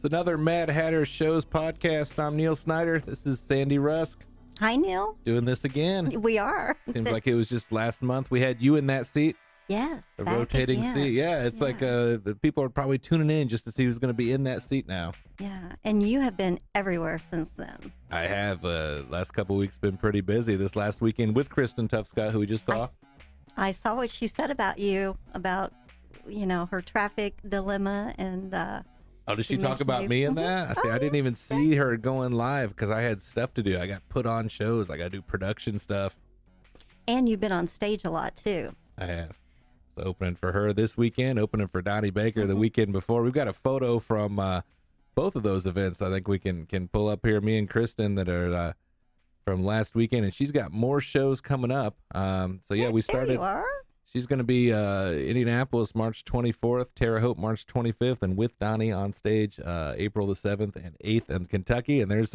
another Mad Hatter Shows podcast. I'm Neil Snyder. This is Sandy Rusk. Hi, Neil. Doing this again. We are. Seems like it was just last month. We had you in that seat. Yes. The rotating again. seat. Yeah, it's like the people are probably tuning in just to see who's going to be in that seat now. Yeah, and you have been everywhere since then. I have. Last couple weeks been pretty busy. This last weekend with Kristen Tufscott, who we just saw. I saw what she said about you, about, her traffic dilemma and... Oh, did she talk about me in that? I didn't even see her going live because I had stuff to do. I got put on shows. I got to do production stuff. And you've been on stage a lot, too. I have. So opening for her this weekend, opening for Donnie Baker the weekend before. We've got a photo from both of those events I think we can pull up here, me and Kristen, that are from last weekend. And she's got more shows coming up. So, yeah, we started. There you are. She's going to be Indianapolis March 24th, Terre Haute March 25th, and with Donnie on stage April the 7th and 8th in Kentucky. And there's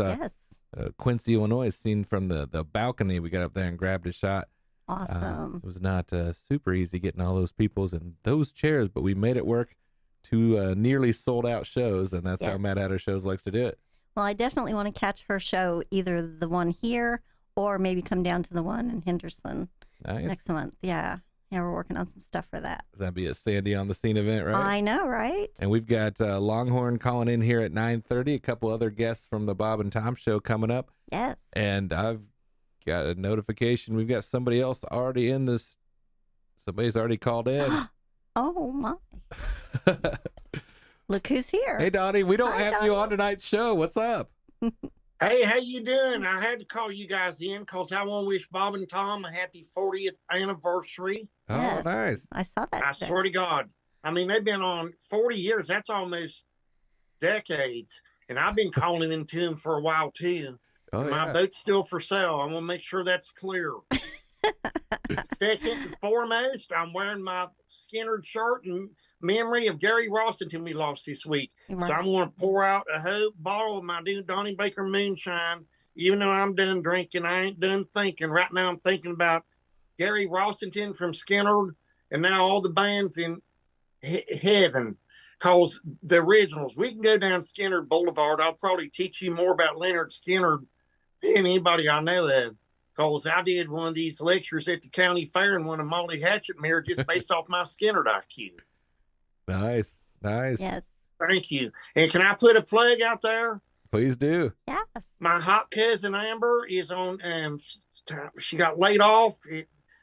Quincy, Illinois, seen from the balcony. We got up there and grabbed a shot. Awesome. It was not super easy getting all those peoples in those chairs, but we made it work. Two nearly sold out shows, and that's how Mad Hatter Shows likes to do it. Well, I definitely want to catch her show, either the one here or maybe come down to the one in Henderson next month. Yeah, we're working on some stuff for that. That'd be a Sandy on the Scene event, right? I know, right? And we've got Longhorn calling in here at 9:30. A couple other guests from the Bob and Tom show coming up. Yes. And I've got a notification. We've got somebody else already in this. Somebody's already called in. Oh, my. Look who's here. Hey, Donnie, we don't have Donnie. you on tonight's show. What's up? Hey, how you doing? I had to call you guys in because I want to wish Bob and Tom a happy 40th anniversary. Yes, Oh, nice. I saw that. I swear to God. I mean, they've been on 40 years. That's almost decades. And I've been calling into them for a while, too. Oh, My boat's still for sale. I want to make sure that's clear. Second and foremost, I'm wearing my Skinner shirt in memory of Gary Rossington we lost this week. Right. So I'm going to pour out a whole bottle of my new Donnie Baker moonshine. Even though I'm done drinking, I ain't done thinking. Right now I'm thinking about Gary Rossington from Skinner and now all the bands in heaven. Because the originals, we can go down Skinner Boulevard. I'll probably teach you more about Leonard Skinner than anybody I know of. Because I did one of these lectures at the county fair and won a Molly Hatchet mirror just based off my Skinner IQ. Nice. Yes. Thank you. And can I put a plug out there? Please do. Yes. My hot cousin Amber is on, she got laid off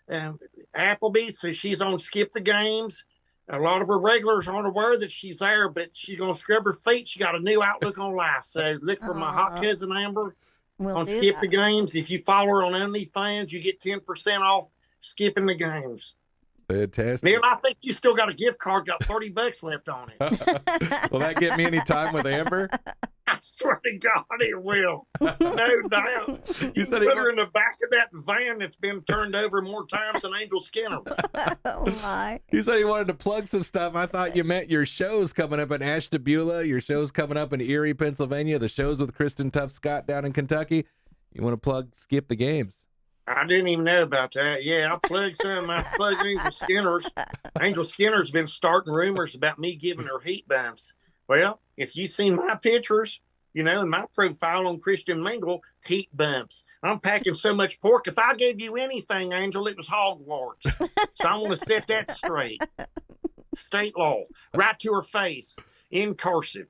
at Applebee's, so she's on Skip the Games. A lot of her regulars aren't aware that she's there, but she's going to scrub her feet. She got a new outlook on life. So look for my hot cousin Amber on Skip the Games. If you follow her on OnlyFans, you get 10% off skipping the games. Fantastic. Neil, I think you still got a gift card, got $30 left on it. Will that get me any time with Amber? I swear to God, it will. No doubt. You said put her in the back of that van that's been turned over more times than Angel Skinner. Oh, my. You said you wanted to plug some stuff. I thought you meant your shows coming up in Ashtabula, your shows coming up in Erie, Pennsylvania, the shows with Kristen Tufscott down in Kentucky. You want to plug Skip the Games? I didn't even know about that. Yeah, I'll plug some. I plug Angel Skinner's. Angel Skinner's been starting rumors about me giving her heat bumps. Well, if you've seen my pictures, in my profile on Christian Mingle, heat bumps. I'm packing so much pork. If I gave you anything, Angel, it was hogwarts. So I want to set that straight. State law. Right to her face. In cursive.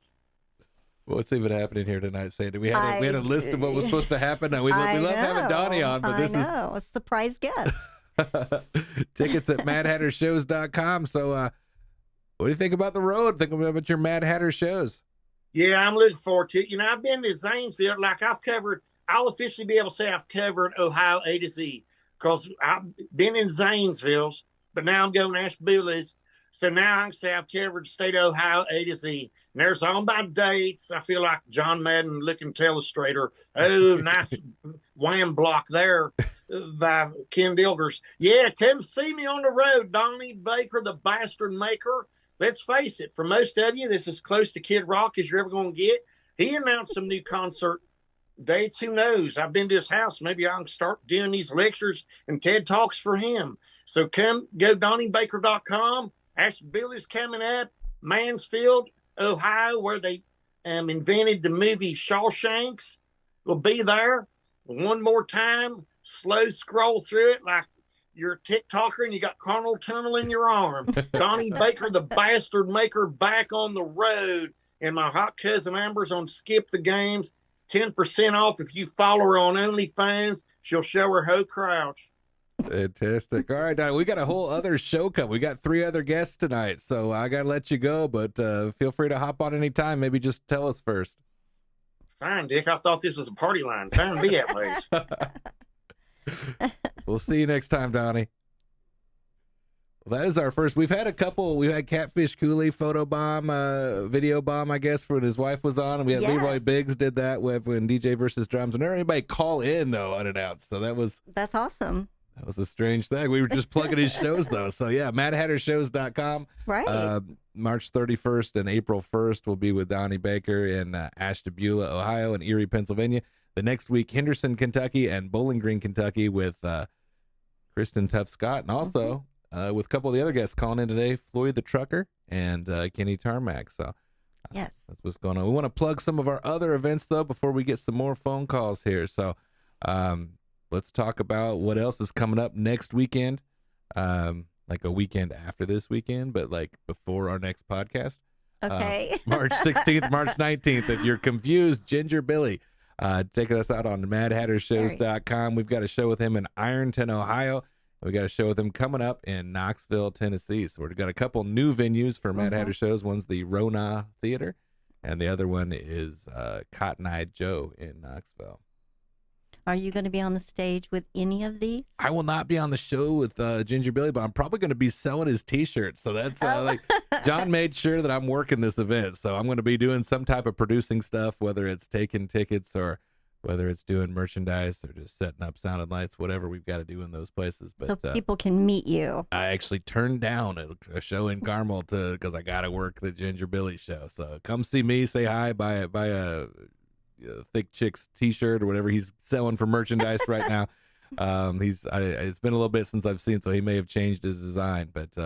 What's even happening here tonight, Sandy? We had a list of what was supposed to happen. We love having Donnie on, but this is a surprise guest. Tickets at madhattershows.com. So what do you think about the road? Think about your Mad Hatter shows. Yeah, I'm looking forward to it. I've been to Zanesville. Like I'll officially be able to say I've covered Ohio A to Z because I've been in Zanesville's, but now I'm going to Ashtabula's. So now I can say I've covered the state of Ohio A to Z. And there's all my dates. I feel like John Madden looking telestrator. Oh, nice wham block there by Ken Dilgers. Yeah, come see me on the road, Donnie Baker, the bastard maker. Let's face it, for most of you, this is as close to Kid Rock as you're ever going to get. He announced some new concert dates. Who knows? I've been to his house. Maybe I can start doing these lectures and TED Talks for him. So go DonnieBaker.com. Ashtabula's coming up. Mansfield, Ohio, where they invented the movie Shawshanks will be there one more time. Slow scroll through it like you're a TikToker and you got carnal tunnel in your arm. Donnie Baker, the bastard maker, back on the road. And my hot cousin Amber's on Skip the Games. 10% off if you follow her on OnlyFans. She'll show her hoe crouch. Fantastic. All right, Don, we got a whole other show coming. We got 3 other guests tonight, so I got to let you go, but feel free to hop on anytime. Maybe just tell us first. Fine, Dick. I thought this was a party line. Time to be at least. We'll see you next time, Donnie. Well, that is our first. We've had a couple. We had Catfish Cooley photo bomb, video bomb, I guess, when his wife was on. And we had Leroy Biggs did that when DJ versus drums. And never anybody call in, though, unannounced. So that's awesome. That was a strange thing. We were just plugging his shows, though. So, yeah, MadHatterShows.com. Right. March 31st and April 1st will be with Donnie Baker in Ashtabula, Ohio, and Erie, Pennsylvania. The next week, Henderson, Kentucky, and Bowling Green, Kentucky, with Kristen Tuff Scott. And also with a couple of the other guests calling in today, Floyd the Trucker and Kenny Tarmac. So, yes, that's what's going on. We want to plug some of our other events, though, before we get some more phone calls here. So, let's talk about what else is coming up next weekend, like a weekend after this weekend, but like before our next podcast. Okay. March 16th, March 19th. If you're confused, Ginger Billy, taking us out on MadHatterShows.com. We've got a show with him in Ironton, Ohio. We got a show with him coming up in Knoxville, Tennessee. So we've got a couple new venues for Mad Hatter Shows. One's the Rona Theater, and the other one is Cotton Eye Joe in Knoxville. Are you going to be on the stage with any of these? I will not be on the show with Ginger Billy, but I'm probably going to be selling his T-shirts. So that's like John made sure that I'm working this event. So I'm going to be doing some type of producing stuff, whether it's taking tickets or whether it's doing merchandise or just setting up sound and lights, whatever we've got to do in those places. But, so people can meet you. I actually turned down a show in Carmel because I got to work the Ginger Billy show. So come see me, say hi, buy a Thick Chicks T-shirt or whatever he's selling for merchandise right now. It's been a little bit since I've seen, so he may have changed his design. But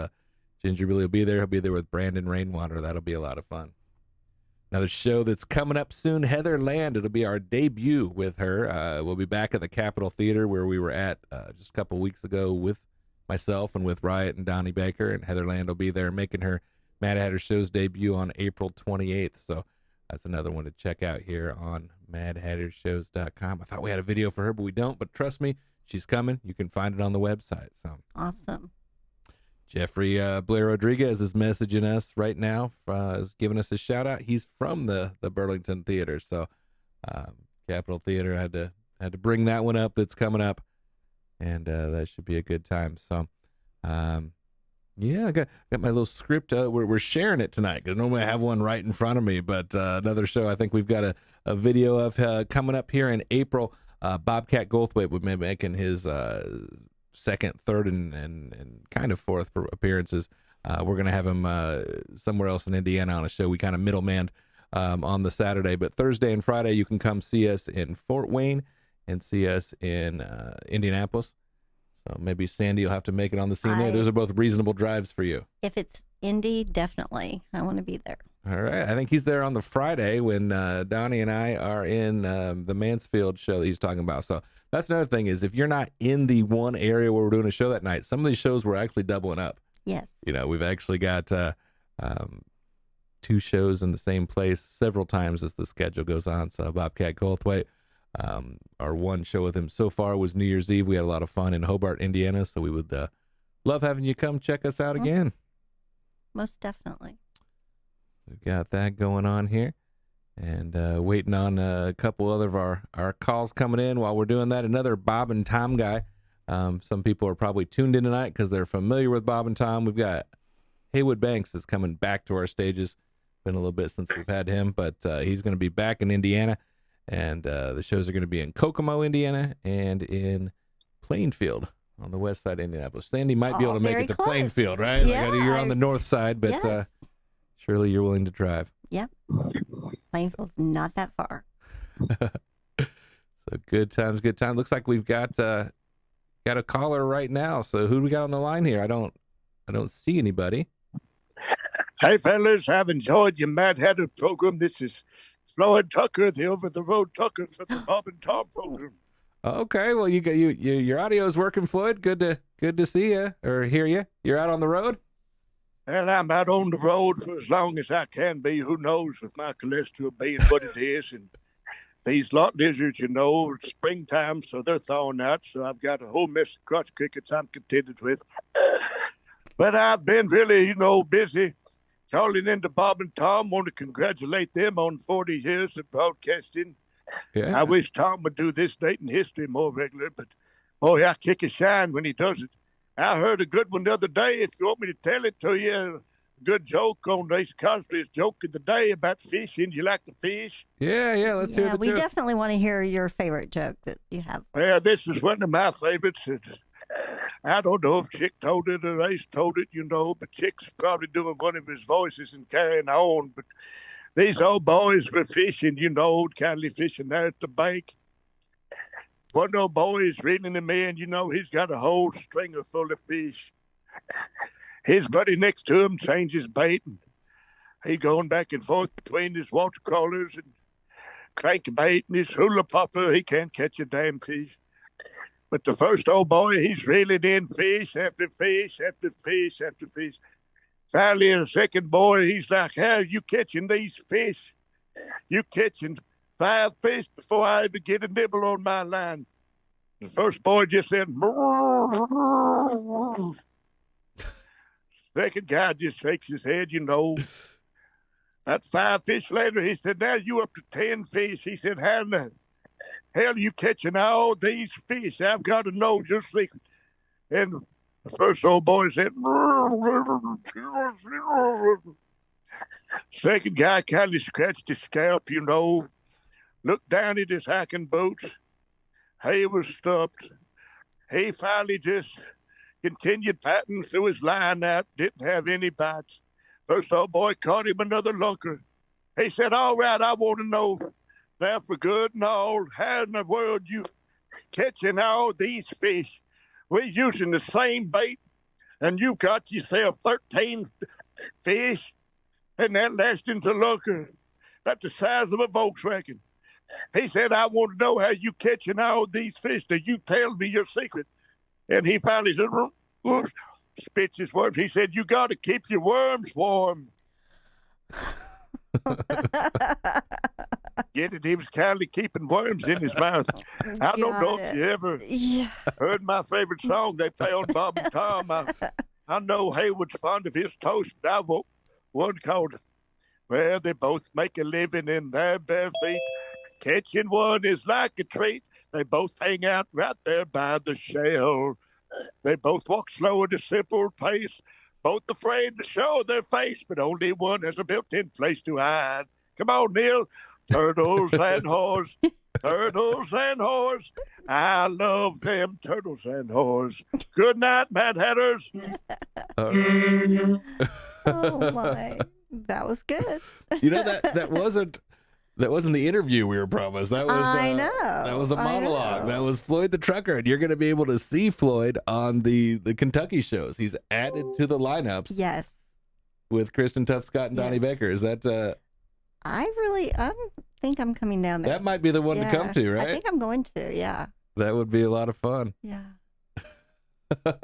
Ginger Billy will be there. He'll be there with Brandon Rainwater. That'll be a lot of fun. Another show that's coming up soon, Heather Land. It'll be our debut with her. We'll be back at the Capitol Theater where we were at just a couple weeks ago with myself and with Riot and Donnie Baker. And Heather Land will be there making her Mad Hatter Show's debut on April 28th. So that's another one to check out here on MadHatterShows.com. I thought we had a video for her, but we don't. But trust me, she's coming. You can find it on the website. So awesome. Jeffrey Blair Rodriguez is messaging us right now, is giving us a shout out. He's from the Burlington Theater, so Capitol Theater had to bring that one up. That's coming up, and that should be a good time. So, yeah, I got my little script. We're sharing it tonight because normally I have one right in front of me, but another show I think we've got a video of coming up here in April. Bobcat Goldthwait will be making his second, third, and kind of fourth appearances. We're going to have him somewhere else in Indiana on a show. We kind of middlemanned on the Saturday, but Thursday and Friday you can come see us in Fort Wayne and see us in Indianapolis. So maybe Sandy will have to make it on the scene there. Those are both reasonable drives for you. If it's Indy, definitely. I want to be there. All right. I think he's there on the Friday when Donnie and I are in the Mansfield show that he's talking about. So that's another thing is if you're not in the one area where we're doing a show that night, some of these shows we're actually doubling up. Yes. You know, we've actually got 2 shows in the same place several times as the schedule goes on. So Bobcat Goldthwait, our one show with him so far was New Year's Eve. We had a lot of fun in Hobart, Indiana. So we would love having you come check us out again. Most definitely. We've got that going on here. And waiting on a couple other of our calls coming in while we're doing that. Another Bob and Tom guy. Some people are probably tuned in tonight because they're familiar with Bob and Tom. We've got Haywood Banks is coming back to our stages. Been a little bit since we've had him, but he's going to be back in Indiana. And the shows are going to be in Kokomo, Indiana, and in Plainfield on the west side of Indianapolis. Sandy might be able to make it to close. Plainfield, right? Yeah, you're on the north side, but yes. Surely you're willing to drive. Yeah. Plainfield's not that far. So good times, good time. Looks like we've got a caller right now. So who do we got on the line here? I don't see anybody. Hey, fellas, I've enjoyed your Mad Hatter program. This is Floyd Tucker, the over-the-road Tucker from the Bob and Tom program. Okay, well, your audio is working, Floyd. Good to see you or hear you. You're out on the road? Well, I'm out on the road for as long as I can be. Who knows with my cholesterol being what it is. And these lot lizards, it's springtime, so they're thawing out. So I've got a whole mess of crotch crickets I'm contended with. But I've been really, busy calling into Bob and Tom. Want to congratulate them on 40 years of broadcasting. Yeah. I wish Tom would do this date in history more regular, but boy, I kick a shine when he does it. I heard a good one the other day. If you want me to tell it to you, a good joke on Ace Cosby's joke of the day about fishing. You like to fish? Yeah, let's hear the joke. We definitely want to hear your favorite joke that you have. Well, this is one of my favorites. I don't know if Chick told it or Ace told it, but Chick's probably doing one of his voices and carrying on. But these old boys were fishing, old kindly fishing there at the bank. One of those boys reeling him in, he's got a whole stringer full of fish. His buddy next to him changes bait, and he going back and forth between his water crawlers and crankbait and his hula popper. He can't catch a damn fish. But the first old boy, he's reeling in fish after fish after fish after fish. Finally, the second boy, he's like, how are you catching these fish? You catching 5 fish before I ever get a nibble on my line. The first boy just said, second guy just shakes his head, About 5 fish later, he said, now you up to 10 fish. He said, how in the hell are you catching all these fish? I've got to know your secret. And the first old boy said, second guy kind of scratched his scalp, looked down at his hiking boots. He was stumped. He finally just continued patting through his line out, didn't have any bites. First old boy caught him another lunker. He said, all right, I want to know now for good and all, how in the world you catching all these fish? We're using the same bait, and you've got yourself 13 fish, and that last one's a lunker. That's the size of a Volkswagen. He said, I want to know how you catching all these fish. Do you tell me your secret? And he finally said, spits his worms. He said, you got to keep your worms warm. Get it? He was kindly keeping worms in his mouth. I don't know if you ever heard my favorite song they play on Bob and Tom. I know Haywood's fond of his toast, but I wrote one called, well, they both make a living in their bare feet. Catching one is like a treat. They both hang out right there by the shell. They both walk slow at a simple pace, both afraid to show their face, but only one has a built-in place to hide. Come on, Neil. Turtles and whores, turtles and whores. I love them turtles and whores. Good night, Mad Hatters. Oh, my. That was good. That wasn't the interview we were promised. That was I know. That was a monologue. That was Floyd the Trucker, and you're going to be able to see Floyd on the Kentucky shows. He's added to the lineups. Yes. With Kristen Tuff Scott and Donnie Baker. Is that? I think I'm coming down there. That might be the one to come to, right? I think I'm going to. Yeah. That would be a lot of fun. Yeah. I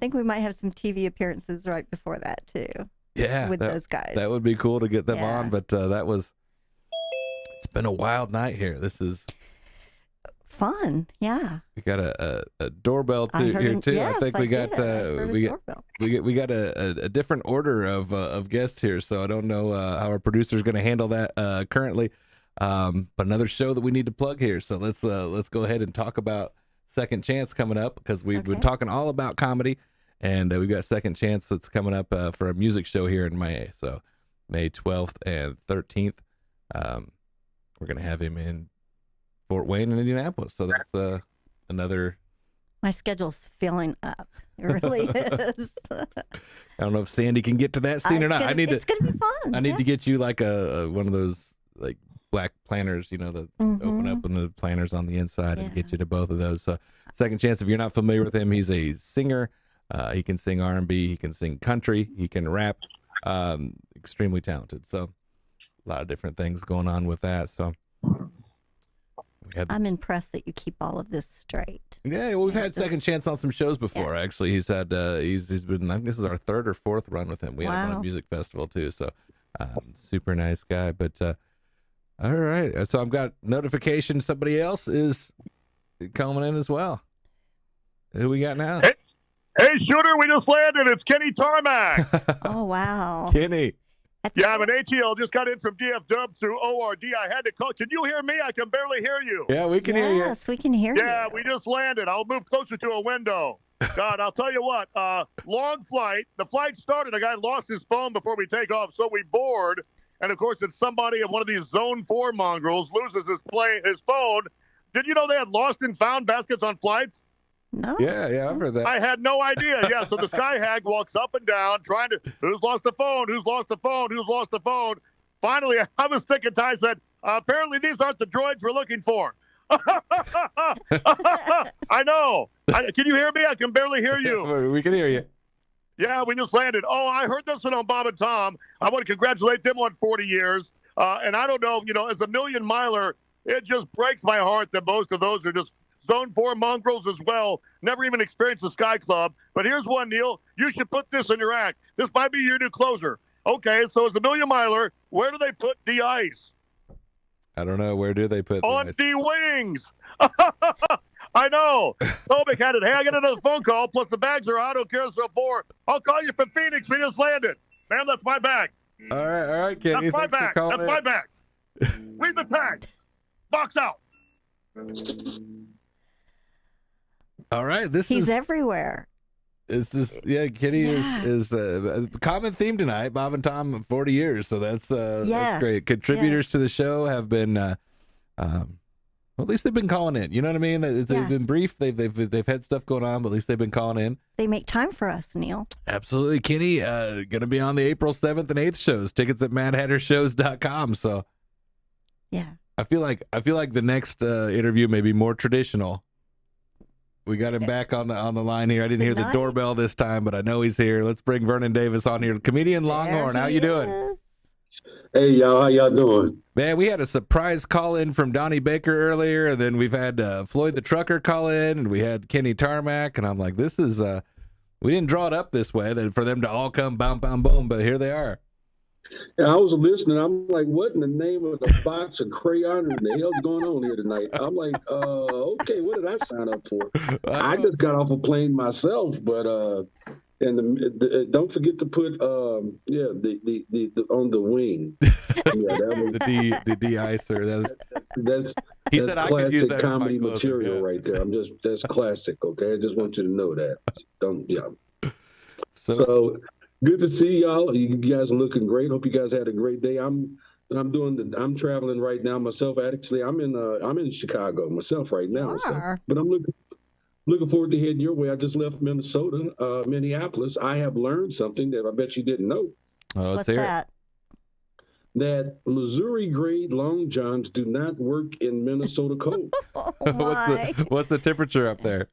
think we might have some TV appearances right before that too. Yeah, with those guys. That would be cool to get them on, but it's been a wild night here. This is fun. Yeah. We got a doorbell here too. Yes, I think we got we got a different order of guests here, so I don't know how our producer is going to handle that currently. But another show that we need to plug here. So let's go ahead and talk about Second Chance coming up, because we've been talking all about comedy, and we've got Second Chance that's coming up for a music show here in May. So May 12th and 13th. We're going to have him in Fort Wayne and Indianapolis. So that's another. My schedule's filling up. It really is. I don't know if Sandy can get to that scene or not. It's going to be fun. I need to get you like a one of those like black planners, that open up and the planners on the inside, and get you to both of those. So Second Chance, if you're not familiar with him, he's a singer. He can sing R&B, he can sing country, he can rap. extremely talented. So a lot of different things going on with that. So I'm impressed that you keep all of this straight. Yeah, well, we've had Second Chance on some shows before. Yeah. Actually, he's had he's been. I think this is our third or fourth run with him. We had him on a Wow. music festival too. So super nice guy. But all right, so I've got notification. Somebody else is coming in as well. Who we got now? Hey, shooter, we just landed. It's Kenny Tarmac. Oh, wow. Kenny. Yeah, I'm an ATL. Just got in from DFW through ORD. I had to call. Can you hear me? I can barely hear you. Yeah, we can hear you. Yes, we can hear you. Yeah, we just landed. I'll move closer to a window. God, I'll tell you what. Long flight. The flight started. A guy lost his phone before we take off, so we board. And, of course, it's somebody of one of these Zone 4 mongrels loses his phone. Did you know they had lost and found baskets on flights? No. Yeah, I've heard that. I had no idea. Yeah, so the sky hag walks up and down trying to, who's lost the phone? Who's lost the phone? Who's lost the phone? Finally, I was sick and tired. Said, apparently these aren't the droids we're looking for. I know. Can you hear me? I can barely hear you. We can hear you. Yeah, we just landed. Oh, I heard this one on Bob and Tom. I want to congratulate them on 40 years. And I don't know, as a million miler, it just breaks my heart that most of those are just Zone 4 mongrels as well. Never even experienced the Sky Club. But here's one, Neil. You should put this in your act. This might be your new closer. Okay, so as a million miler, where do they put the ice? I don't know. Where do they put on the ice? the wings? I know. Tobic had it. Hey, I got another phone call. Plus the bags are out. I don't care so far. I'll call you from Phoenix. We just landed. Ma'am, that's my bag. All right, Kenny. That's my bag. That's my bag. Read the tag. Box out. All right, He's everywhere. It's just Kenny is a common theme tonight. Bob and Tom 40 years, so that's great. Contributors to the show have been well, at least they've been calling in. You know what I mean? They've been brief. They've had stuff going on, but at least they've been calling in. They make time for us, Neil. Absolutely, Kenny. Going to be on the April 7th and 8th shows. Tickets at madhattershows.com. So yeah, I feel like the next interview may be more traditional. We got him back on the line here. I didn't hear the doorbell this time, but I know he's here. Let's bring Vernon Davis on here. Comedian Longhorn, how you doing? Hey, y'all. How y'all doing? Man, we had a surprise call in from Donnie Baker earlier, and then we've had Floyd the Trucker call in, and we had Kenny Tarmac, and I'm like, this is, we didn't draw it up this way for them to all come boom, boom, boom, but here they are. And I was listening. I'm like, what in the name of the box of crayon in the hell's going on here tonight? I'm like, okay, what did I sign up for? I just got off a plane myself, but don't forget to put the on the wing. Yeah, that was the de-icer. That's said I could use that comedy as my closer, material right there. That's classic. Okay, I just want you to know that. So good to see y'all. You guys are looking great. Hope you guys had a great day. I'm traveling right now myself. Actually, I'm in Chicago myself right now. But I'm looking forward to heading your way. I just left Minneapolis. I have learned something that I bet you didn't know. What's that? That Missouri grade long johns do not work in Minnesota cold. What's the temperature up there?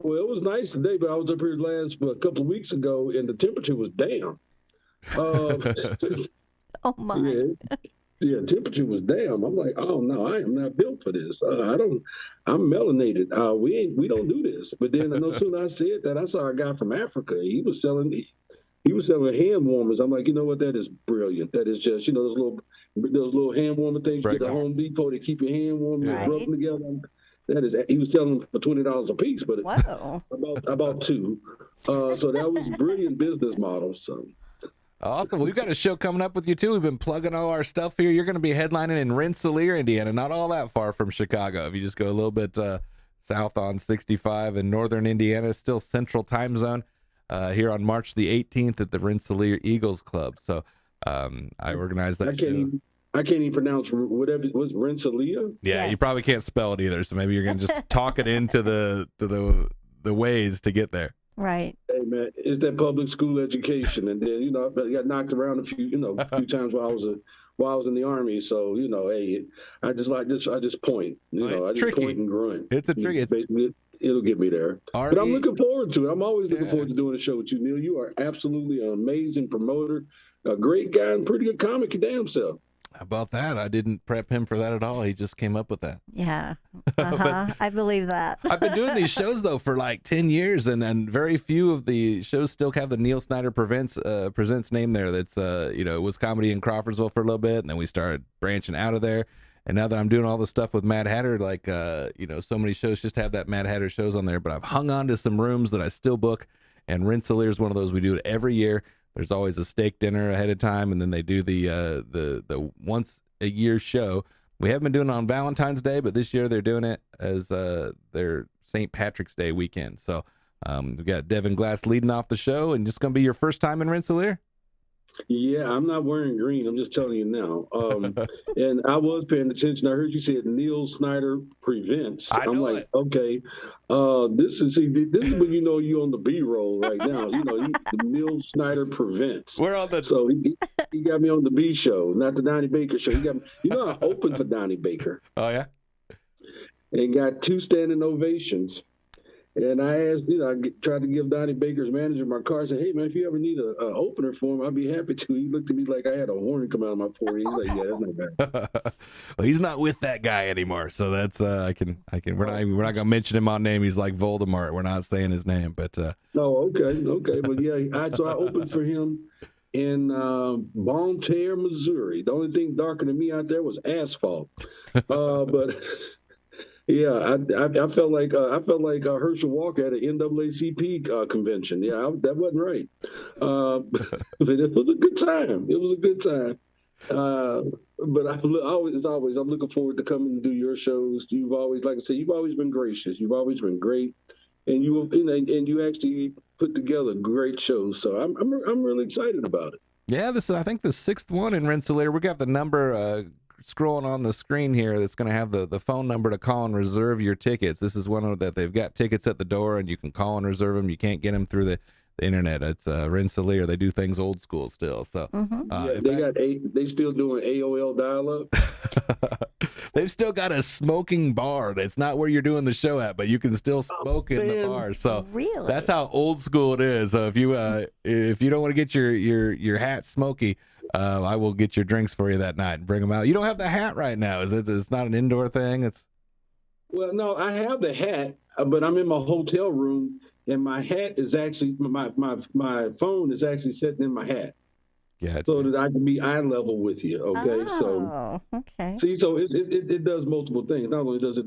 Well, it was nice today, but I was up here a couple of weeks ago, and the temperature was down. Oh my! Yeah, temperature was down. I'm like, oh no, I am not built for this. I'm melanated. We don't do this. But then no sooner I said that, I saw a guy from Africa. He was selling hand warmers. I'm like, you know what? That is brilliant. That is just, those little hand warmer things you get at Home Depot to keep your hand warm, rub them together. He was selling them for $20 a piece, but about two. So that was a brilliant business model. So awesome. Well, we've got a show coming up with you too. We've been plugging all our stuff here. You're going to be headlining in Rensselaer, Indiana, not all that far from Chicago. If you just go a little bit south on 65 in northern Indiana, still Central Time Zone. Here on March the 18th at the Rensselaer Eagles Club. So I organized that show. I can't even pronounce whatever it was. Rensselaer. Yeah, yes. You probably can't spell it either. So maybe you're gonna just talk it into the ways to get there. Right. Hey man, it's that public school education, and then I got knocked around a few times while I was in the Army. So I just point. I just tricky. point and grunt. It's a tricky. it'll get me there. But I'm looking forward to it. I'm always looking forward to doing a show with you, Neil. You are absolutely an amazing promoter, a great guy, and pretty good comic your damn self. How about that? I didn't prep him for that at all. He just came up with that. Yeah. I believe that. I've been doing these shows, though, for like 10 years, and very few of the shows still have the Neil Snyder Presents name there. That's, it was comedy in Crawfordsville for a little bit, and then we started branching out of there. And now that I'm doing all the stuff with Mad Hatter, like, so many shows just have that Mad Hatter shows on there, but I've hung on to some rooms that I still book, and Rensselaer is one of those. We do it every year. There's always a steak dinner ahead of time, and then they do the once a year show. We haven't been doing it on Valentine's Day, but this year they're doing it as their St. Patrick's Day weekend. So we got Devin Glass leading off the show, and it's going to be your first time in Rensselaer? Yeah, I'm not wearing green. I'm just telling you now. And I was paying attention. I heard you said Neil Snyder Prevents. I'm like, it. Okay, this is when you know you're on the B-roll right now. Neil Snyder Prevents. We're on the. So he got me on the B show, not the Donnie Baker show. He got me. I opened for Donnie Baker. Oh yeah. And got 2 standing ovations. And I asked, I tried to give Donnie Baker's manager my card. I said, hey, man, if you ever need an opener for him, I'd be happy to. He looked at me like I had a horn come out of my forehead. He's like, yeah, that's not bad. Well, he's not with that guy anymore. So that's, I can, we're not going to mention him on name. He's like Voldemort. We're not saying his name, but. Oh, okay. But yeah, so I opened for him in Bonne Terre, Missouri. The only thing darker than me out there was asphalt. But. Yeah, I felt like Herschel Walker at an NAACP convention. Yeah, that wasn't right. But it was a good time. It was a good time. But I'm looking forward to coming to do your shows. You've always, like I said, you've always been gracious. You've always been great, and you actually put together great shows. So I'm really excited about it. Yeah, this is, I think, the 6th one in Rensselaer. We got the number scrolling on the screen here that's going to have the phone number to call and reserve your tickets. This is one that they've got tickets at the door, and you can call and reserve them. You can't get them through the internet. It's Rensselaer. They do things old school still. So they still doing AOL dial-up. They've still got a smoking bar. That's not where you're doing the show at, but you can still smoke in the bar. So really? That's how old school it is. So if you don't want to get your hat smoky, I will get your drinks for you that night and bring them out. You don't have the hat right now, is it? It's not an indoor thing. Well, no, I have the hat, but I'm in my hotel room, and my hat is actually my phone is actually sitting in my hat. Yeah, so that I can be eye level with you. Okay, okay. See, so it does multiple things. Not only does it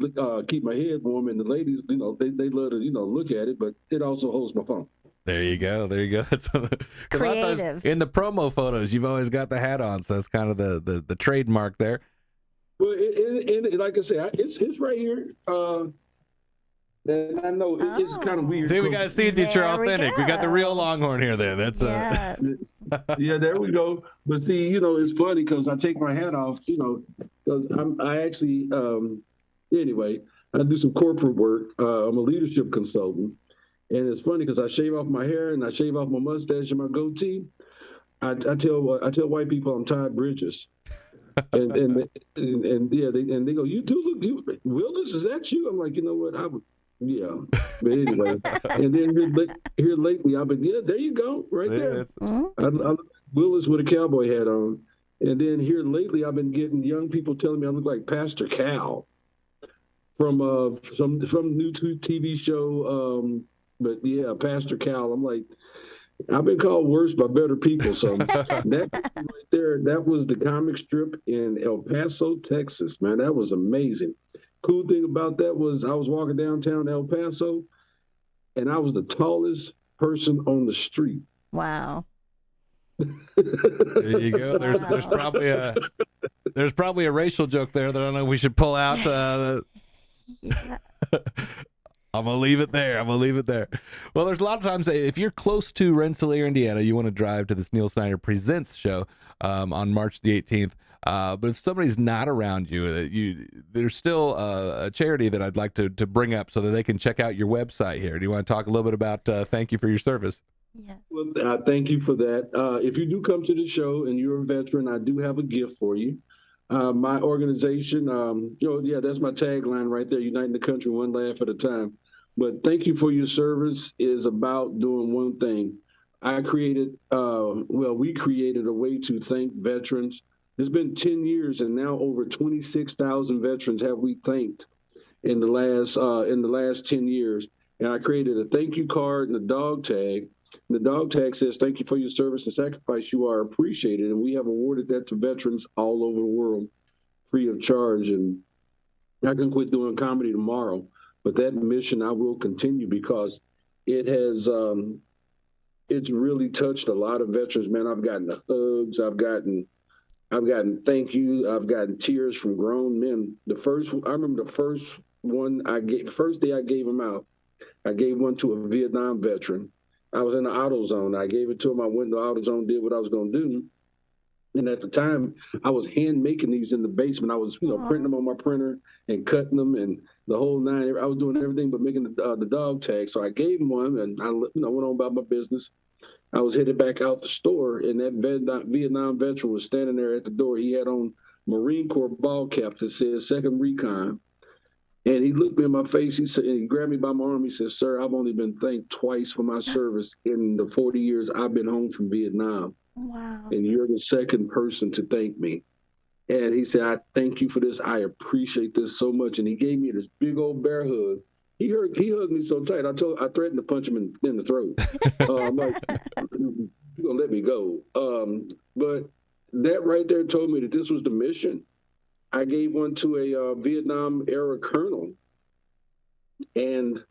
keep my head warm, and the ladies, they love to look at it, but it also holds my phone. There you go. That's creative. In the promo photos, you've always got the hat on, so it's kind of the trademark there. Well, like I said, it's right here. And I know it's kind of weird. See, we got to see that you're authentic. We got the real Longhorn here. Then that's yeah. There we go. But see, it's funny because I take my hat off. Because I actually anyway, I do some corporate work. I'm a leadership consultant. And it's funny because I shave off my hair and I shave off my mustache and my goatee. I tell white people I'm Todd Bridges, and they go, you do look, Wilders, is that you? I'm like, you know what? Yeah, but anyway. And then here lately, I've been there you go, right there. I Wilders with a cowboy hat on, and then here lately, I've been getting young people telling me I look like Pastor Cal from new TV show. But yeah, Pastor Cal. I'm like, I've been called worse by better people. So that right there, that was the comic strip in El Paso, Texas. Man, that was amazing. Cool thing about that was I was walking downtown El Paso, and I was the tallest person on the street. Wow. There you go. There's probably a racial joke there that I don't know if we should pull out. Yeah. I'm going to leave it there. Well, there's a lot of times, if you're close to Rensselaer, Indiana, you want to drive to this Neil Snyder Presents show on March the 18th. But if somebody's not around you, there's still a charity that I'd like to bring up so that they can check out your website here. Do you want to talk a little bit about thank you for your service? Yes. Well, thank you for that. If you do come to the show and you're a veteran, I do have a gift for you. My organization, that's my tagline right there, uniting the country one laugh at a time. But thank you for your service is about doing one thing. We created a way to thank veterans. It's been 10 years and now over 26,000 veterans have we thanked in the last 10 years. And I created a thank you card and a dog tag. And the dog tag says, "Thank you for your service and sacrifice. You are appreciated." And we have awarded that to veterans all over the world free of charge. And I can quit doing comedy tomorrow, but that mission I will continue because it has it's really touched a lot of veterans. Man, I've gotten hugs, I've gotten thank you, I've gotten tears from grown men. I remember the first one first day I gave them out. I gave one to a Vietnam veteran. I was in the AutoZone. I gave it to him. I went to AutoZone, did what I was going to do. And at the time, I was hand making these in the basement. I was, printing them on my printer and cutting them and the whole nine. I was doing everything but making the dog tag. So I gave him one, and I went on about my business. I was headed back out the store, and that Vietnam veteran was standing there at the door. He had on Marine Corps ball cap that said Second Recon. And he looked me in my face. He grabbed me by my arm. He said, "Sir, I've only been thanked twice for my service in the 40 years I've been home from Vietnam. Wow. And you're the second person to thank me." And he said, "I thank you for this. I appreciate this so much." And he gave me this big old bear hug. He hugged me so tight. I threatened to punch him in the throat. I'm like, "You're gonna let me go." But that right there told me that this was the mission. I gave one to a Vietnam era colonel, and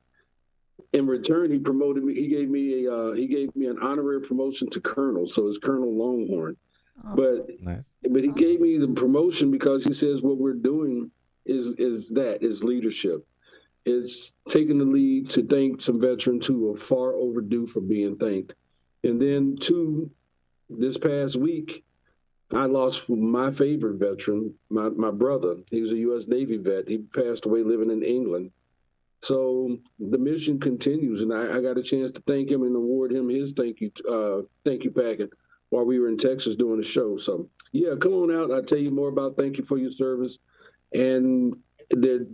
in return, he promoted me. He gave me an honorary promotion to colonel, so it's Colonel Longhorn. Oh, but nice. But he gave me the promotion because he says what we're doing is leadership. It's taking the lead to thank some veterans who are far overdue for being thanked. And then this past week, I lost my favorite veteran, my brother. He was a U.S. Navy vet. He passed away living in England. So the mission continues, and I got a chance to thank him and award him his thank you packet while we were in Texas doing the show. So yeah, come on out. I'll tell you more about thank you for your service. And the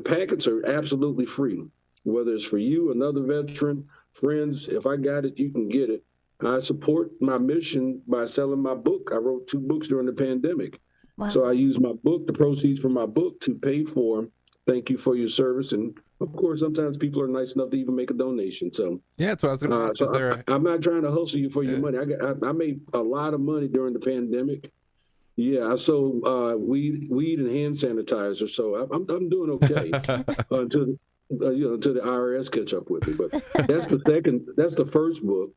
packets are absolutely free, whether it's for you, another veteran, friends. If I got it, you can get it. I support my mission by selling my book. I wrote 2 books during the pandemic. wow. So I use my book, the proceeds from my book, to pay for thank you for your service. And of course, sometimes people are nice enough to even make a donation. So yeah, that's what I was going to ask. I'm not trying to hustle you for your money. I made a lot of money during the pandemic. Yeah, I sold weed and hand sanitizer. So I'm doing okay until the IRS catch up with me. But that's the first book.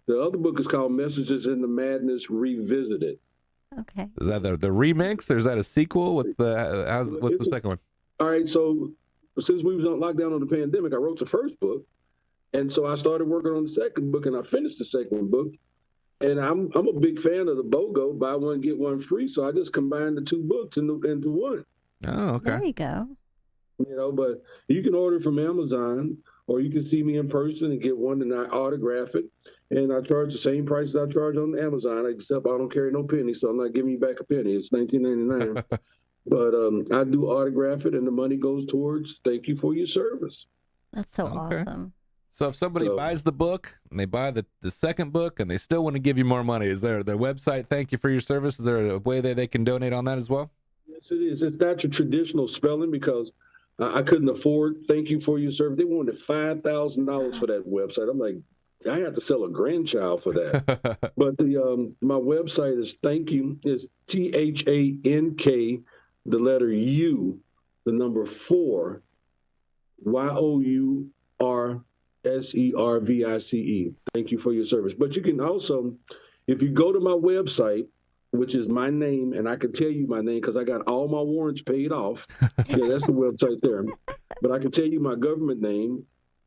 The other book is called Messages in the Madness Revisited. Okay. Is that the remix, or is that a sequel? What's the second one? All right, so since we was on lockdown on the pandemic, I wrote the first book, and so I started working on the second book, and I finished the second book. And I'm a big fan of the BOGO, buy one get one free. So I just combined the 2 books into one. Oh, okay. There you go. But you can order from Amazon, or you can see me in person and get one, and I autograph it. And I charge the same price that I charge on Amazon, except I don't carry no penny, so I'm not giving you back a penny. It's $19.99. But I do autograph it, and the money goes towards thank you for your service. That's so awesome. So if somebody buys the book and they buy the second book and they still want to give you more money, is there their website, thank you for your service? Is there a way that they can donate on that as well? Yes, it is. It's not your traditional spelling because I couldn't afford thank you for your service. They wanted $5,000 for that website. I'm like, I had to sell a grandchild for that. But my website is thank you. It's THANK, the letter U, the number 4, YOURSERVICE. Thank you for your service. But you can also, if you go to my website, which is my name, and I can tell you my name because I got all my warrants paid off. Yeah, that's the website there. But I can tell you my government name.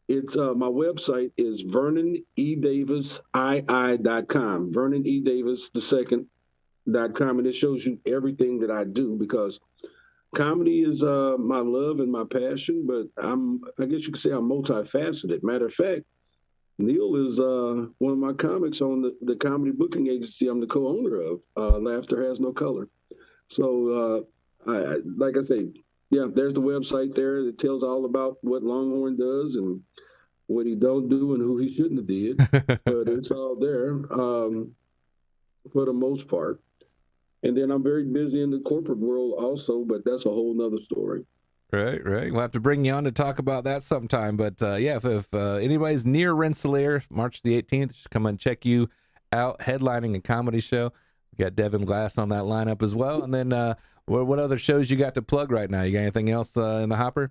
It's my website is VernonEDavisII.com. VernonEDavis2.com, and it shows you everything that I do because comedy is my love and my passion, but I guess you could say I'm multifaceted. Matter of fact, Neil is one of my comics on the comedy booking agency I'm the co-owner of, Laughter Has No Color. So, like I say, Yeah, there's the website there that tells all about what Longhorn does and what he don't do and who he shouldn't have did. But it's all there for the most part. And then I'm very busy in the corporate world also, but that's a whole nother story. Right. We'll have to bring you on to talk about that sometime. But yeah, if anybody's near Rensselaer, March the 18th, just come and check you out, headlining a comedy show. We got Devin Glass on that lineup as well. And then what other shows you got to plug right now? You got anything else in the hopper?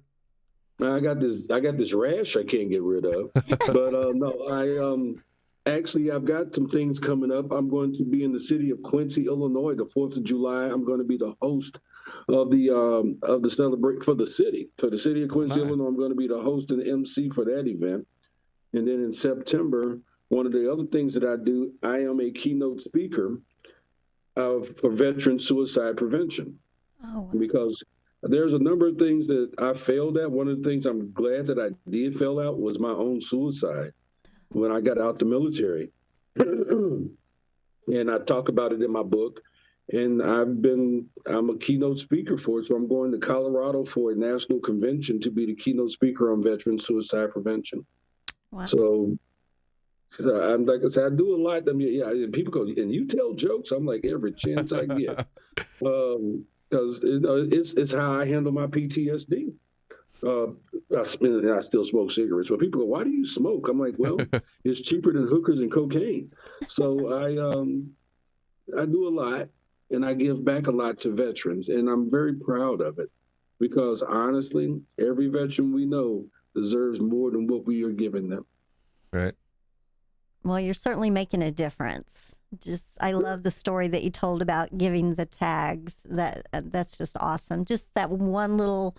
I got this rash I can't get rid of. But no, actually I've got some things coming up. I'm going to be in the city of Quincy, Illinois, the 4th of July. I'm going to be the host of the celebrate for the city of Quincy, Illinois. I'm going to be the host and the MC for that event. And then in September, one of the other things that I do, I am a keynote speaker for veteran suicide prevention. Oh, wow. Because there's a number of things that I failed at. One of the things I'm glad that I did fail at was my own suicide when I got out the military. And I talk about it in my book. And I'm a keynote speaker for it. So I'm going to Colorado for a national convention to be the keynote speaker on veteran suicide prevention. Wow. So I'm like I said, I do a lot. I mean, yeah, people go, and you tell jokes. I'm like, every chance I get. Because it's how I handle my PTSD. I still smoke cigarettes. But people go, "Why do you smoke?" I'm like, "Well, it's cheaper than hookers and cocaine." So I do a lot, and I give back a lot to veterans, and I'm very proud of it because honestly, every veteran we know deserves more than what we are giving them. Right. Well, you're certainly making a difference. I love the story that you told about giving the tags. That's just awesome. Just that one little,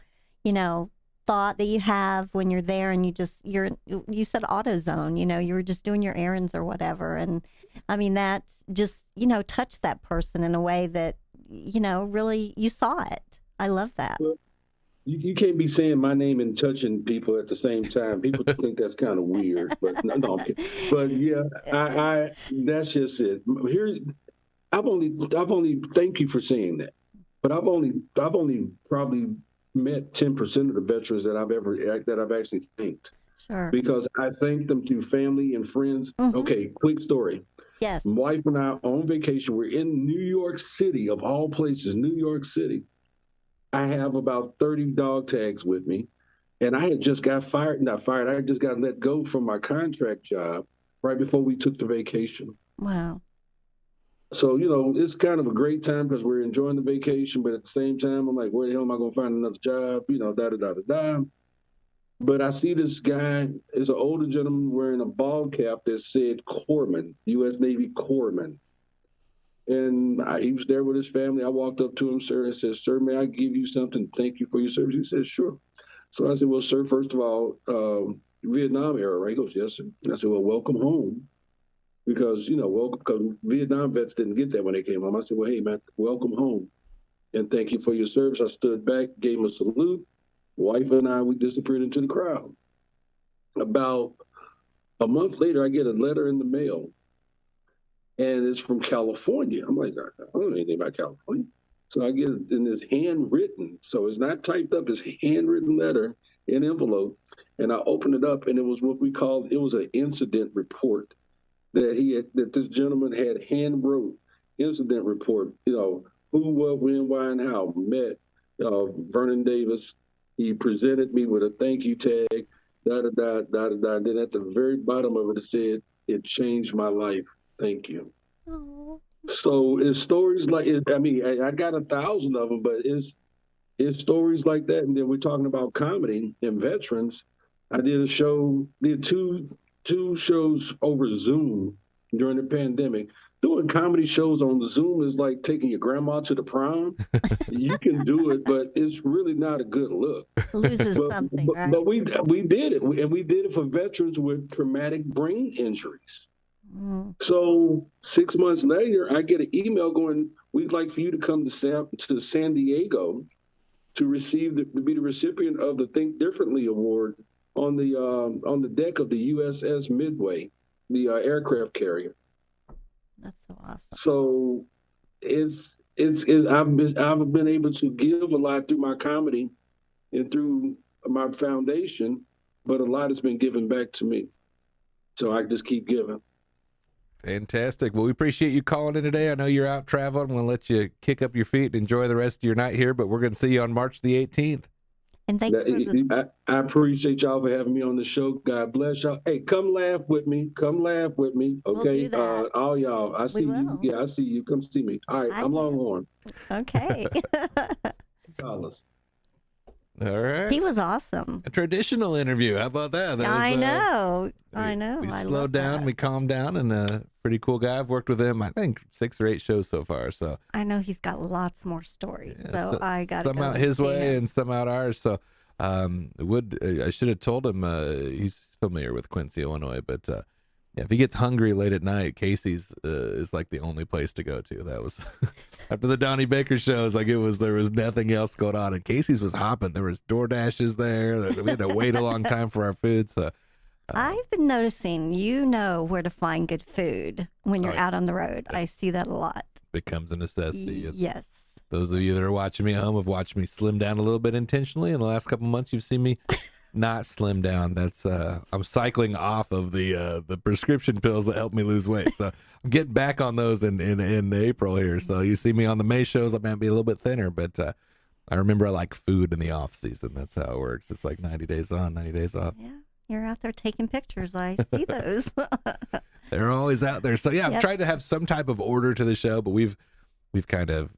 thought that you have when you're there, and you said AutoZone. You were just doing your errands or whatever, and I mean that just touched that person in a way that really you saw it. I love that. Well, you can't be saying my name and touching people at the same time. People think that's kind of weird, but no, I'm kidding. But yeah, I that's just it. Here, I've only thank you for saying that, but I've only probably met 10% of the veterans that I've actually thanked. Sure. Because I thank them through family and friends. Mm-hmm. Okay, quick story. Yes. My wife and I are on vacation. We're in New York City, of all places, New York City. I have about 30 dog tags with me, and I had just got not fired. I just got let go from my contract job right before we took the vacation. Wow. So, it's kind of a great time because we're enjoying the vacation, but at the same time, I'm like, where the hell am I going to find another job? Da-da-da-da-da. But I see this guy is an older gentleman wearing a ball cap that said Corpsman, U.S. Navy Corpsman. And he was there with his family. I walked up to him, sir, and said, "Sir, may I give you something? Thank you for your service." He said, "Sure." So I said, "Well, sir, first of all, Vietnam era, right?" He goes, "Yes, sir." And I said, "Well, welcome home." Because, because Vietnam vets didn't get that when they came home. I said, "Well, hey, man, welcome home. And thank you for your service." I stood back, gave him a salute. Wife and I, we disappeared into the crowd. About a month later, I get a letter in the mail. And it's from California. I'm like, I don't know anything about California. So I get it in this handwritten. So it's not typed up, it's handwritten letter in envelope. And I opened it up, and it was what we called, it was an incident report that this gentleman had hand wrote incident report, who, what, when, why, and how. Met Vernon Davis. He presented me with a thank you tag, da-da-da. Then at the very bottom of it said, "It changed my life. Thank you." Aww. So it's stories like I mean, I got 1,000 of them, but it's stories like that. And then we're talking about comedy and veterans. I did two shows over Zoom during the pandemic. Doing comedy shows on the Zoom is like taking your grandma to the prom. You can do it, but it's really not a good look. Loses something, right? But we did it, and we did it for veterans with traumatic brain injuries. Mm. So 6 months later, I get an email going, "We'd like for you to come to San Diego to be the recipient of the Think Differently Award on the deck of the USS Midway, the aircraft carrier." That's so awesome. So I've been able to give a lot through my comedy and through my foundation, but a lot has been given back to me. So I just keep giving. Fantastic. Well, we appreciate you calling in today. I know you're out traveling. I'm going to let you kick up your feet and enjoy the rest of your night here, but we're going to see you on March the 18th. And thank you for I appreciate y'all for having me on the show. God bless y'all. Hey, come laugh with me. Come laugh with me. Okay. We'll do that. All y'all. I see you. Yeah, I see you. Come see me. All right. I'm Longhorn. Okay. Dollars. All right. He was awesome. A traditional interview. How about that? I know. I know. We I slowed love down. that. We calmed down, and pretty cool guy. I've worked with him, I think, 6 or 8 shows so far. So I know he's got lots more stories. So I got some out his way and some out ours. So I should have told him he's familiar with Quincy, Illinois, but yeah, if he gets hungry late at night, Casey's is like the only place to go to. That was after the Donnie Baker shows. Like there was nothing else going on, and Casey's was hopping. There was DoorDashes there. We had to wait a long time for our food. So I've been noticing you know where to find good food when you're out on the road. I see that a lot. Becomes a necessity. Yes. Those of you that are watching me at home have watched me slim down a little bit intentionally. In the last couple months, you've seen me not slim down. That's I'm cycling off of the prescription pills that help me lose weight. So I'm getting back on those in April here. So you see me on the May shows, I might be a little bit thinner, but I remember I like food in the off season. That's how it works. It's like 90 days on, 90 days off. Yeah. You're out there taking pictures. I see those. They're always out there. So yeah, I've tried to have some type of order to the show, but we've kind of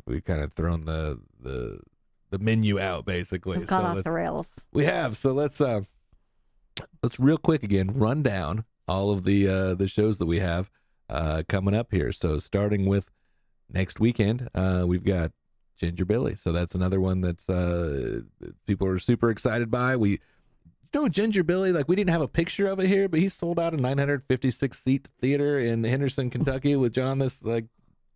thrown the menu out basically. We've gone off the rails. We have. So let's real quick again run down all of the shows that we have coming up here. So starting with next weekend, we've got Ginger Billy. So that's another one that's people are super excited by. Ginger Billy, like we didn't have a picture of it here, but he sold out a 956 seat theater in Henderson, Kentucky with John this like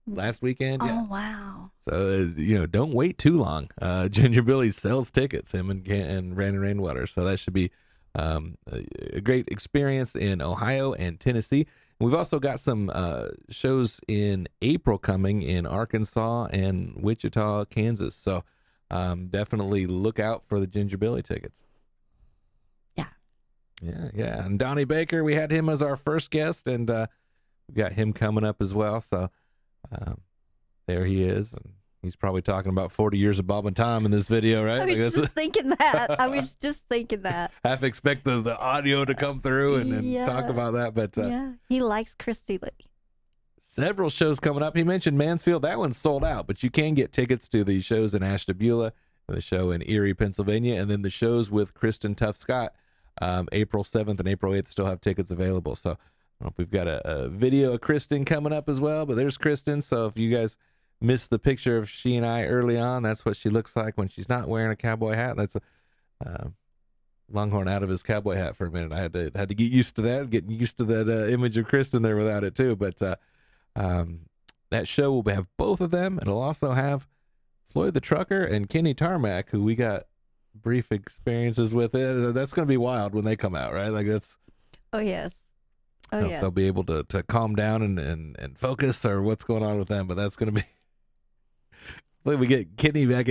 last weekend. Oh, yeah. wow. So, don't wait too long. Ginger Billy sells tickets, him and Randy Rainwater. So that should be a great experience in Ohio and Tennessee. And we've also got some shows in April coming in Arkansas and Wichita, Kansas. So definitely look out for the Ginger Billy tickets. Yeah. And Donnie Baker, we had him as our first guest, and we got him coming up as well. So there he is, and he's probably talking about 40 years of Bob and Tom in this video, right? I was just thinking that. Half expect the audio to come through and talk about that, but yeah, he likes Christy Lee. Several shows coming up. He mentioned Mansfield. That one's sold out, but you can get tickets to the shows in Ashtabula, the show in Erie, Pennsylvania, and then the shows with Kristen Tuff Scott. April 7th and April 8th still have tickets available. So I don't know if we've got a video of Kristen coming up as well, but there's Kristen. So if you guys missed the picture of she and I early on, that's what she looks like when she's not wearing a cowboy hat. That's a Longhorn out of his cowboy hat for a minute. I had to get used to that, getting used to that image of Kristen there without it too. But that show will have both of them. It'll also have Floyd the Trucker and Kenny Tarmac, who we got brief experiences with it. That's going to be wild when they come out, right? Like that's. Oh yes. Yes. They'll be able to calm down and focus or what's going on with them, but that's going to be. Like we get Kenny back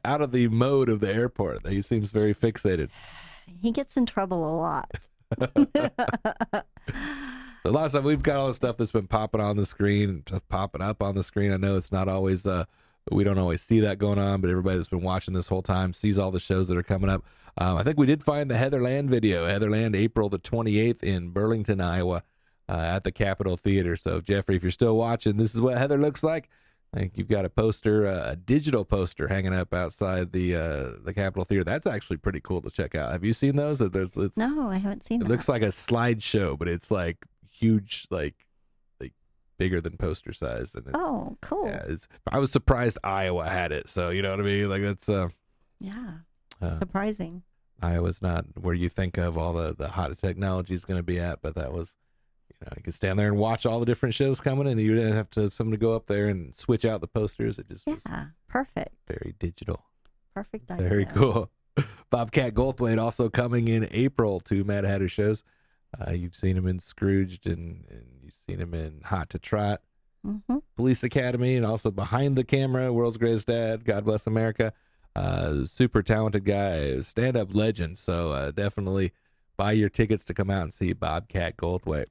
out of the mode of the airport. He seems very fixated. He gets in trouble a lot. A lot of stuff. We've got all the stuff that's been popping on the screen, just popping up on the screen. I know it's not always. We don't always see that going on, but everybody that's been watching this whole time sees all the shows that are coming up. I think we did find the Heatherland video. Heatherland, April the 28th in Burlington, Iowa, at the Capitol Theater. So, Jeffrey, if you're still watching, this is what Heather looks like. I think you've got a poster, a digital poster hanging up outside the Capitol Theater. That's actually pretty cool to check out. Have you seen those? No, I haven't seen that. It looks like a slideshow, but it's like huge, like bigger than poster size. And oh, cool. Yeah, I was surprised Iowa had it. So, you know what I mean? Like that's surprising. Iowa's not where you think of all the hot technology is going to be at, but that was, you could stand there and watch all the different shows coming, and you didn't have to someone to go up there and switch out the posters. It just was perfect. Very digital. Perfect idea. Very cool. Bobcat Goldthwait also coming in April to Mad Hatter shows. You've seen him in Scrooged, and you've seen him in Hot to Trot, Police Academy, and also Behind the Camera, World's Greatest Dad, God Bless America. Super talented guy, stand-up legend. So definitely buy your tickets to come out and see Bobcat Goldthwait.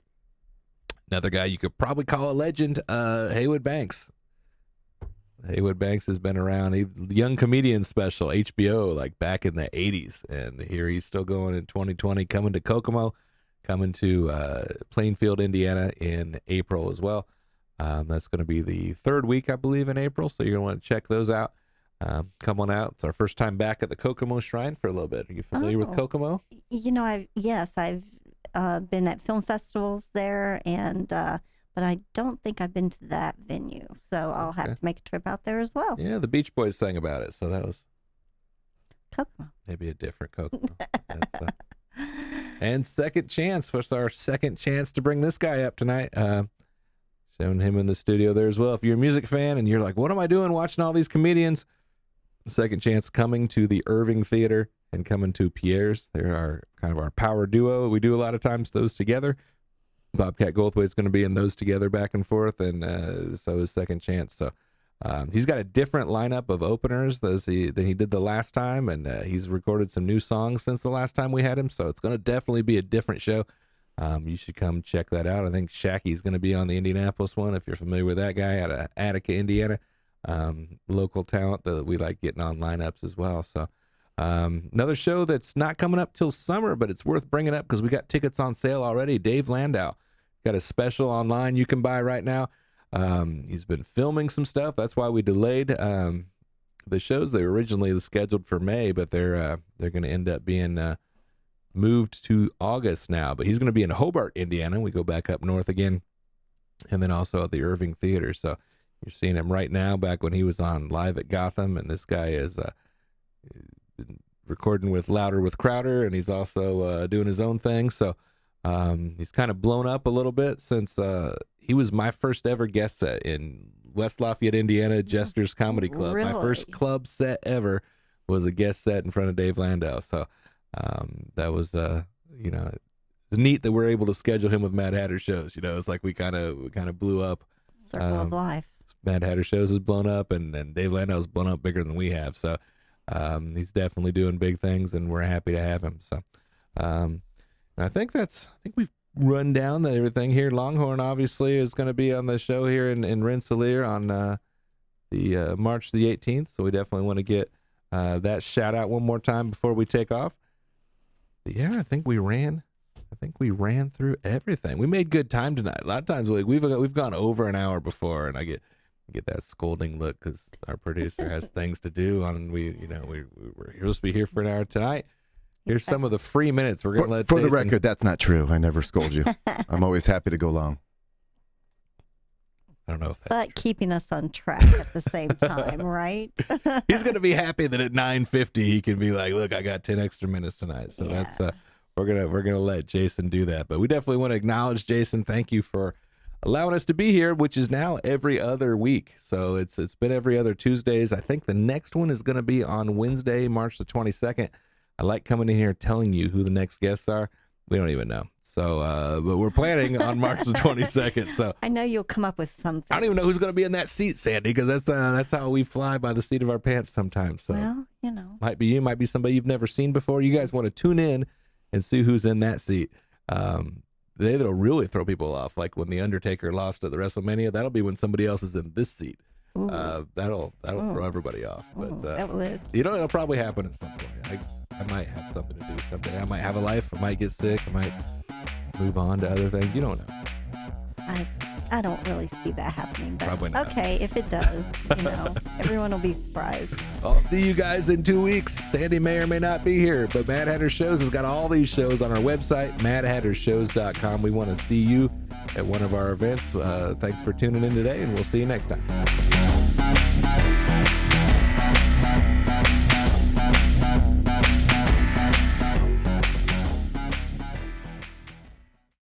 Another guy you could probably call a legend, Haywood Banks. Haywood Banks has been around. Young comedian special, HBO, like back in the 80s. And here he's still going in 2020, coming to Kokomo, coming to Plainfield, Indiana in April as well. That's going to be the third week, I believe, in April. So you're going to want to check those out. Come on out. It's our first time back at the Kokomo Shrine for a little bit. Are you familiar with Kokomo? You know, I've been at film festivals there, and but I don't think I've been to that venue. So I'll have to make a trip out there as well. Yeah, the Beach Boys sang about it, so that was Kokomo. Maybe a different Kokomo. And second chance. What's our second chance to bring this guy up tonight? Showing him in the studio there as well. If you're a music fan and you're like, what am I doing watching all these comedians? Second chance coming to the Irving Theater and coming to Pierre's. They're our power duo. We do a lot of times those together. Bobcat Goldthwait's going to be in those together back and forth, and so is Second Chance. So he's got a different lineup of openers than he did the last time, and he's recorded some new songs since the last time we had him, so it's going to definitely be a different show. You should come check that out. I think Shacky's going to be on the Indianapolis one, if you're familiar with that guy, out of Attica, Indiana. Local talent that we like getting on lineups as well. So another show that's not coming up till summer, but it's worth bringing up because we got tickets on sale already. Dave Landau got a special online you can buy right now. He's been filming some stuff. That's why we delayed the shows. They were originally scheduled for May, but they're going to end up being moved to August now. But he's going to be in Hobart, Indiana. We go back up north again, and then also at the Irving Theater. So you're seeing him right now back when he was on Live at Gotham, and this guy is been recording with Louder with Crowder, and he's also doing his own thing. So he's kind of blown up a little bit since he was my first ever guest set in West Lafayette, Indiana, Jester's Comedy Club. Really? My first club set ever was a guest set in front of Dave Landau. So that was, it's neat that we're able to schedule him with Mad Hatter shows. It's like we kind of blew up. Circle of life. Mad Hatter shows has blown up, and Dave Landau's blown up bigger than we have. So he's definitely doing big things, and we're happy to have him. So I think we've run down everything here. Longhorn obviously is going to be on the show here in Rensselaer on the March the 18th. So we definitely want to get that shout out one more time before we take off. But yeah, I think we ran through everything. We made good time tonight. A lot of times we've gone over an hour before, and I get that scolding look because our producer has things to do on. We're supposed to be here for an hour tonight. Here's some of the free minutes we're going to let. For the record, that's not true. I never scold you. I'm always happy to go long. I don't know if that's but true. Keeping us on track at the same time, right? He's going to be happy that at 9:50 he can be like, look, I got 10 extra minutes tonight. So that's we're gonna let Jason do that. But we definitely want to acknowledge Jason. Thank you for allowing us to be here, which is now every other week. So it's been every other Tuesdays. I think the next one is going to be on Wednesday, March the 22nd. I like coming in here telling you who the next guests are. We don't even know. So, but we're planning on March the 22nd. So I know you'll come up with something. I don't even know who's going to be in that seat, Sandy, because that's how we fly, by the seat of our pants sometimes. So Well, might be you, might be somebody you've never seen before. You guys want to tune in and see who's in that seat. That'll really throw people off. Like when the Undertaker lost at the WrestleMania, that'll be when somebody else is in this seat. That'll throw everybody off. But that would. it'll probably happen at some point. I might have something to do someday. I might have a life. I might get sick. I might move on to other things. You don't know. I don't really see that happening. But Probably not. Okay, if it does, everyone will be surprised. I'll see you guys in 2 weeks. Sandy may or may not be here, but Mad Hatter Shows has got all these shows on our website, madhattershows.com. We want to see you at one of our events. Thanks for tuning in today, and we'll see you next time.